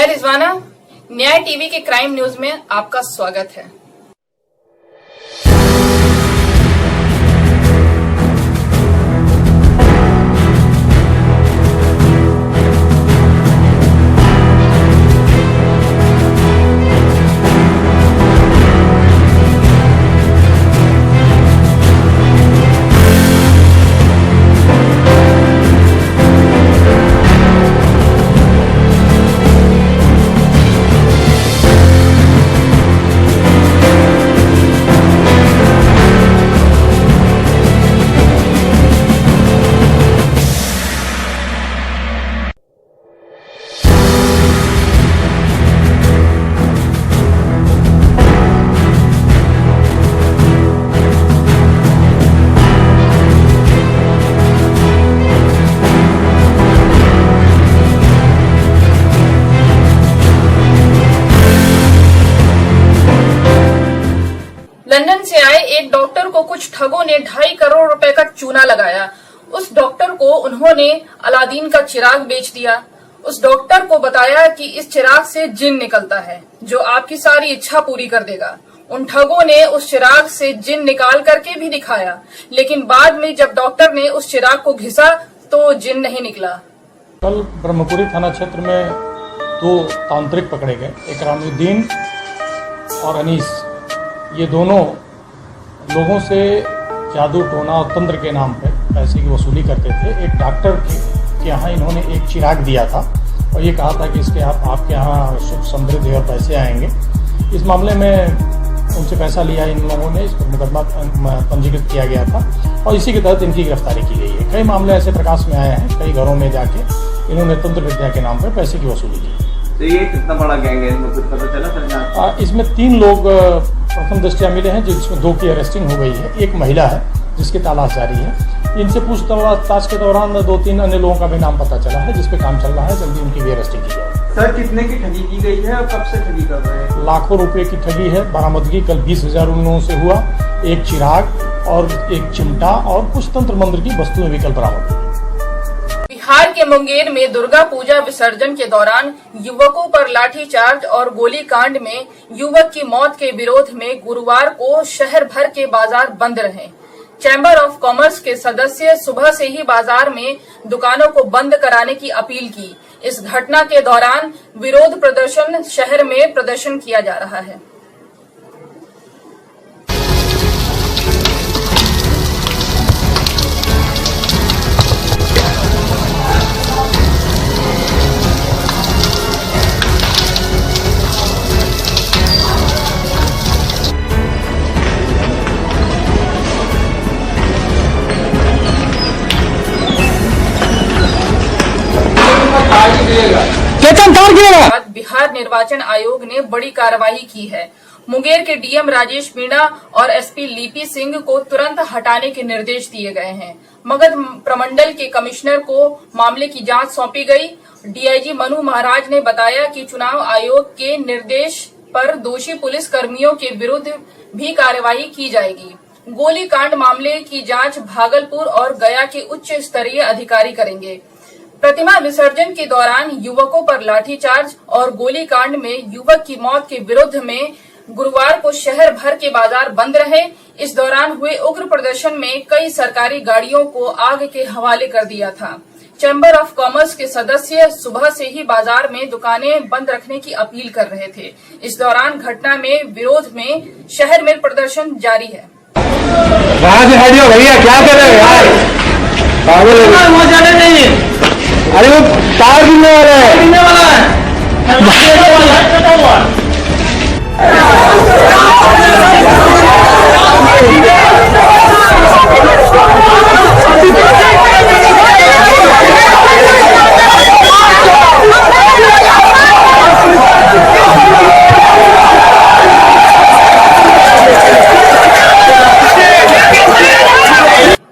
रिजवाना, न्याय टीवी के crime news में आपका स्वागत है। लंदन से आए एक डॉक्टर को कुछ ठगों ने 2.5 करोड़ रुपए का चूना लगाया। उस डॉक्टर को उन्होंने अलादीन का चिराग बेच दिया। उस डॉक्टर को बताया कि इस चिराग से जिन निकलता है जो आपकी सारी इच्छा पूरी कर देगा। उन ठगों ने उस चिराग से जिन निकाल करके भी दिखाया, लेकिन बाद में जब डॉक्टर ने उस चिराग को घिसा तो जिन नहीं निकला। कल ब्रह्मपुरी थाना क्षेत्र में 2 तांत्रिक पकड़े गए, एक रानुद्दीन और अनीस। ये दोनों लोगों से जादू टोना और तंत्र के नाम पे पैसे की वसूली करते थे। एक डॉक्टर के यहाँ इन्होंने एक चिराग दिया था और ये कहा था कि इसके आपके यहाँ सुख समृद्धि और पैसे आएंगे। इस मामले में उनसे पैसा लिया इन लोगों ने, इस पर मुकदमा पंजीकृत किया गया था और इसी के तहत इनकी गिरफ्तारी की गई है। कई मामले ऐसे प्रकाश में आए हैं, कई घरों में जाके इन्होंने तंत्र विद्या के नाम पर पैसे की वसूली की। तो ये कितना बड़ा गैंग है, इसमें कुछ पता चला सर? इसमें 3 लोग प्रथम दृष्टया मिले हैं, जिसमें 2 की अरेस्टिंग हो गई है। एक महिला है जिसकी तलाश जारी है। इनसे पूछताछ के दौरान 2-3 अन्य लोगों का भी नाम पता चला है, जिसपे काम चल रहा है। जल्दी उनकी भी अरेस्टिंग की जाएगी। सर, कितने की ठगी की गई है और कब से ठगी कर रहे हैं? लाखों रुपए की ठगी है। बरामदगी कल 20,000 उन लोगों से हुआ। एक चिराग और एक चिमटा और कुछ तंत्र मंत्र की वस्तुएं भी कल बरामद हुई। बिहार के मुंगेर में दुर्गा पूजा विसर्जन के दौरान युवकों पर लाठीचार्ज और गोलीकांड में युवक की मौत के विरोध में गुरुवार को शहर भर के बाजार बंद रहे। चैम्बर ऑफ कॉमर्स के सदस्य सुबह से ही बाजार में दुकानों को बंद कराने की अपील की। इस घटना के दौरान विरोध प्रदर्शन शहर में प्रदर्शन किया जा रहा है। बिहार निर्वाचन आयोग ने बड़ी कार्रवाई की है। मुंगेर के डीएम राजेश मीणा और एसपी लिपि सिंह को तुरंत हटाने के निर्देश दिए गए हैं। मगध प्रमंडल के कमिश्नर को मामले की जांच सौंपी गई। डीआईजी मनु महाराज ने बताया कि चुनाव आयोग के निर्देश पर दोषी पुलिस कर्मियों के विरुद्ध भी कार्रवाई की जाएगी। गोलीकांड मामले की जांच भागलपुर और गया के उच्च स्तरीय अधिकारी करेंगे। प्रतिमा विसर्जन के दौरान युवकों पर लाठीचार्ज और गोलीकांड में युवक की मौत के विरोध में गुरुवार को शहर भर के बाजार बंद रहे। इस दौरान हुए उग्र प्रदर्शन में कई सरकारी गाड़ियों को आग के हवाले कर दिया था। चैम्बर ऑफ कॉमर्स के सदस्य सुबह से ही बाजार में दुकानें बंद रखने की अपील कर रहे थे। इस दौरान घटना में विरोध में शहर में प्रदर्शन जारी है। भैया क्या कर रहे हैं यार? अरे वो टायर गिरने वाला है।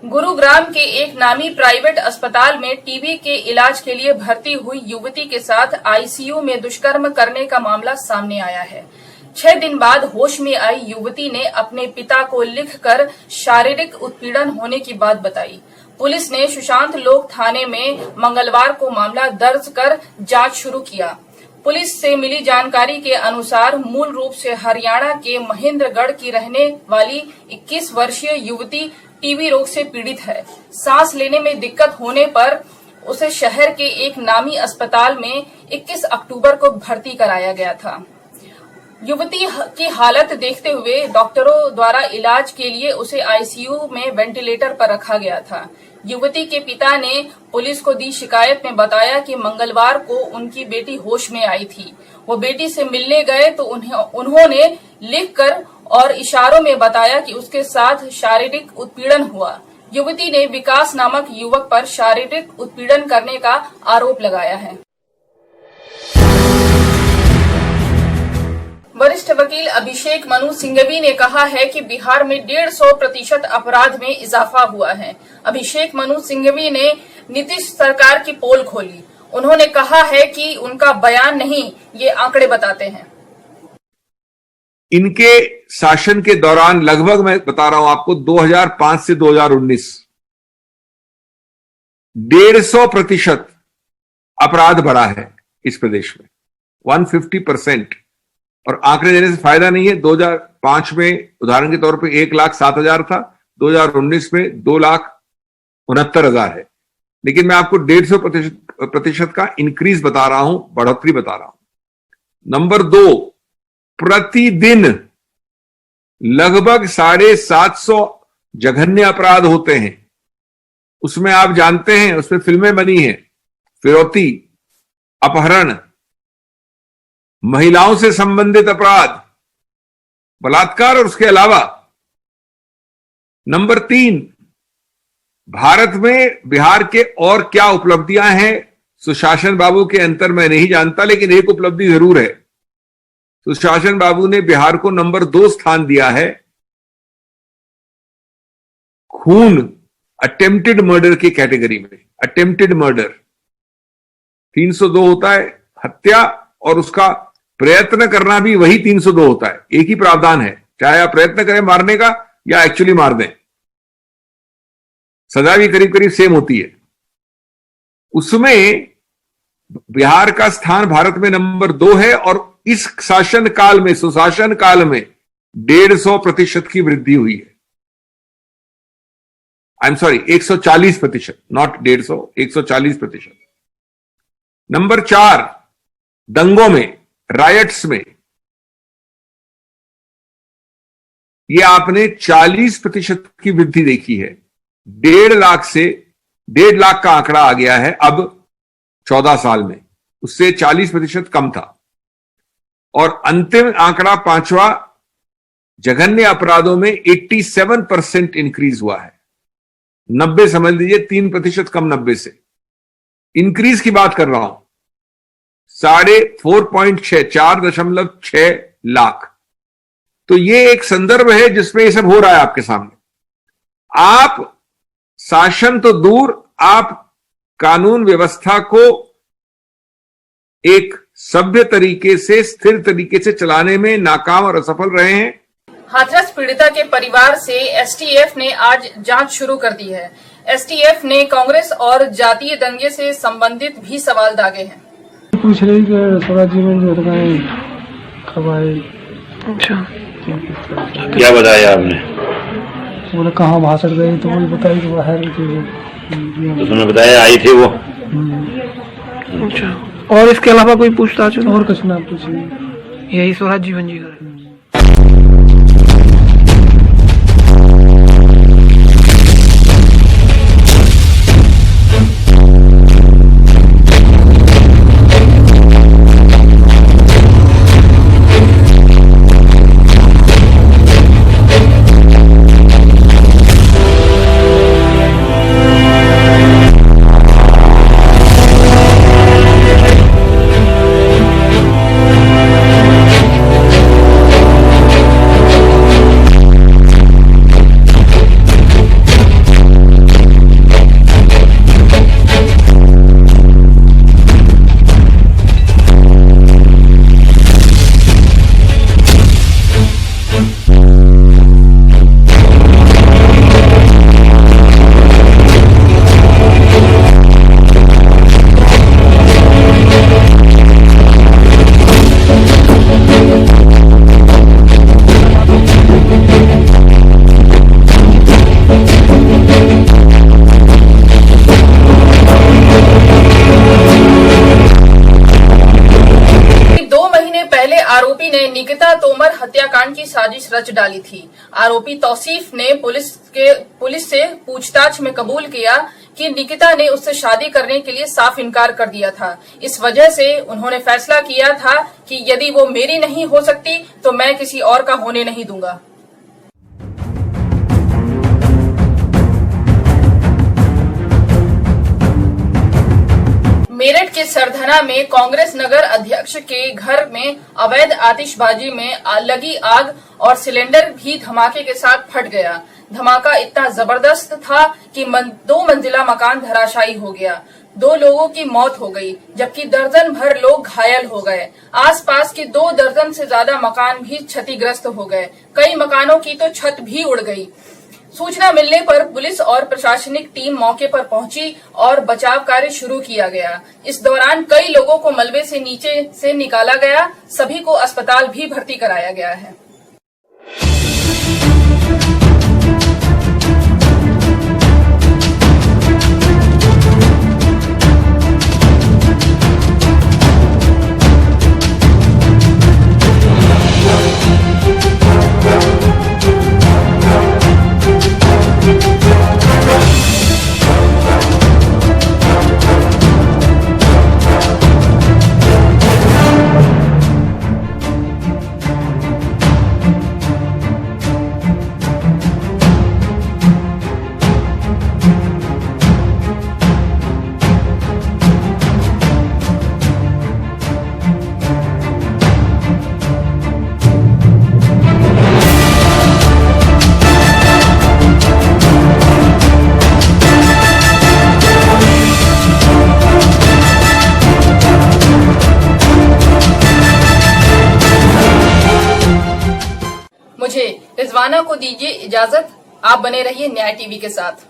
गुरुग्राम के एक नामी प्राइवेट अस्पताल में टीबी के इलाज के लिए भर्ती हुई युवती के साथ आईसीयू में दुष्कर्म करने का मामला सामने आया है। 6 दिन बाद होश में आई युवती ने अपने पिता को लिखकर शारीरिक उत्पीड़न होने की बात बताई। पुलिस ने सुशांत लोक थाने में मंगलवार को मामला दर्ज कर जांच शुरू किया। पुलिस से मिली जानकारी के अनुसार मूल रूप से हरियाणा के महेंद्रगढ़ की रहने वाली 21 वर्षीय युवती टीबी रोग से पीड़ित है। सांस लेने में दिक्कत होने पर उसे शहर के एक नामी अस्पताल में 21 अक्टूबर को भर्ती कराया गया था। युवती की हालत देखते हुए डॉक्टरों द्वारा इलाज के लिए उसे आईसीयू में वेंटिलेटर पर रखा गया था। युवती के पिता ने पुलिस को दी शिकायत में बताया कि मंगलवार को उनकी बेटी होश में आई थी। वो बेटी से मिलने गए तो उन्होंने लिखकर और इशारों में बताया कि उसके साथ शारीरिक उत्पीड़न हुआ। युवती ने विकास नामक युवक पर शारीरिक उत्पीड़न करने का आरोप लगाया है। वरिष्ठ वकील अभिषेक मनु सिंघवी ने कहा है कि बिहार में 150% अपराध में इजाफा हुआ है। अभिषेक मनु सिंघवी ने नीतीश सरकार की पोल खोली। उन्होंने कहा है कि उनका बयान नहीं, ये आंकड़े बताते हैं। इनके शासन के दौरान लगभग, मैं बता रहा हूं आपको, 2005 से 2019 150% अपराध बढ़ा है इस प्रदेश में, 150%। और आंकड़े देने से फायदा नहीं है। 2005 में उदाहरण के तौर पे 1,07,000 था, 2019 में 2,69,000 है। लेकिन मैं आपको 150% का इंक्रीज बता रहा हूं, बढ़ोतरी बता रहा हूं। नंबर 2, प्रतिदिन लगभग 750 जघन्य अपराध होते हैं। उसमें आप जानते हैं, उसमें फिल्में बनी हैं, फिरौती, अपहरण, महिलाओं से संबंधित अपराध, बलात्कार और उसके अलावा। नंबर 3, भारत में बिहार के और क्या उपलब्धियां हैं सुशासन बाबू के अंतर मैं नहीं जानता, लेकिन एक उपलब्धि जरूर है। सुशासन बाबू ने बिहार को नंबर 2 स्थान दिया है खून अटेम्प्टेड मर्डर की कैटेगरी में। अटेम्प्टेड मर्डर 302 होता है, हत्या और उसका प्रयत्न करना भी वही 302 होता है। एक ही प्रावधान है, चाहे आप प्रयत्न करें मारने का या एक्चुअली मार दें, सजा भी करीब करीब सेम होती है। उसमें बिहार का स्थान भारत में नंबर 2 है और इस शासन काल में, सुशासन काल में 150% की वृद्धि हुई है। I am sorry, 140%, not 150, 140%। Number 4, दंगों में, रायट्स में ये आपने 40% की वृद्धि देखी है। 1.5 लाख से 1.5 लाख का आंकड़ा आ गया है अब 14 साल में, उससे 40% कम था। और अंतिम आंकड़ा 5वां, जघन्य अपराधों में 87% इंक्रीज हुआ है। 90 समझ लीजिए, 3% कम 90 से। इंक्रीज की बात कर रहा हूं, 4.6 लाख। तो ये एक संदर्भ है जिसमें ये सब हो रहा है आपके सामने। आप शासन तो दूर, आप कानून व्यवस्था को एक सभ्य तरीके से, स्थिर तरीके से चलाने में नाकाम और असफल रहे हैं। हाथरस पीड़िता के परिवार से एसटीएफ ने आज जांच शुरू कर दी है। एसटीएफ ने कांग्रेस और जातीय दंगे से संबंधित भी सवाल दागे हैं। पूछ रही कि स्वराज्य में जो कब आए। अच्छा, क्या बताया आपने? बोले कहाँ भाषण गए, तो वही बताई कि बाहर उसने बताया आई थे वो। अच्छा, और इसके अलावा कोई पूछताछ? और कुछ ना पूछिए, यही स्वराज जीवन जी का। आरोपी ने निकिता तोमर हत्याकांड की साजिश रच डाली थी। आरोपी तौसीफ ने पुलिस से पूछताछ में कबूल किया कि निकिता ने उससे शादी करने के लिए साफ इनकार कर दिया था। इस वजह से उन्होंने फैसला किया था कि यदि वो मेरी नहीं हो सकती तो मैं किसी और का होने नहीं दूंगा। मेरठ के सरधना में कांग्रेस नगर अध्यक्ष के घर में अवैध आतिशबाजी में लगी आग और सिलेंडर भी धमाके के साथ फट गया। धमाका इतना जबरदस्त था कि 2 मंजिला मकान धराशायी हो गया। 2 लोगों की मौत हो गई, जबकि दर्जन भर लोग घायल हो गए। आसपास के 2 दर्जन से ज्यादा मकान भी क्षतिग्रस्त हो गए। कई मकानों की तो छत भी उड़ गई। सूचना मिलने पर पुलिस और प्रशासनिक टीम मौके पर पहुंची और बचाव कार्य शुरू किया गया। इस दौरान कई लोगों को मलबे से नीचे से निकाला गया। सभी को अस्पताल भी भर्ती कराया गया है। मुझे रिजवाना को दीजिए इजाजत। आप बने रहिए न्याय टीवी के साथ।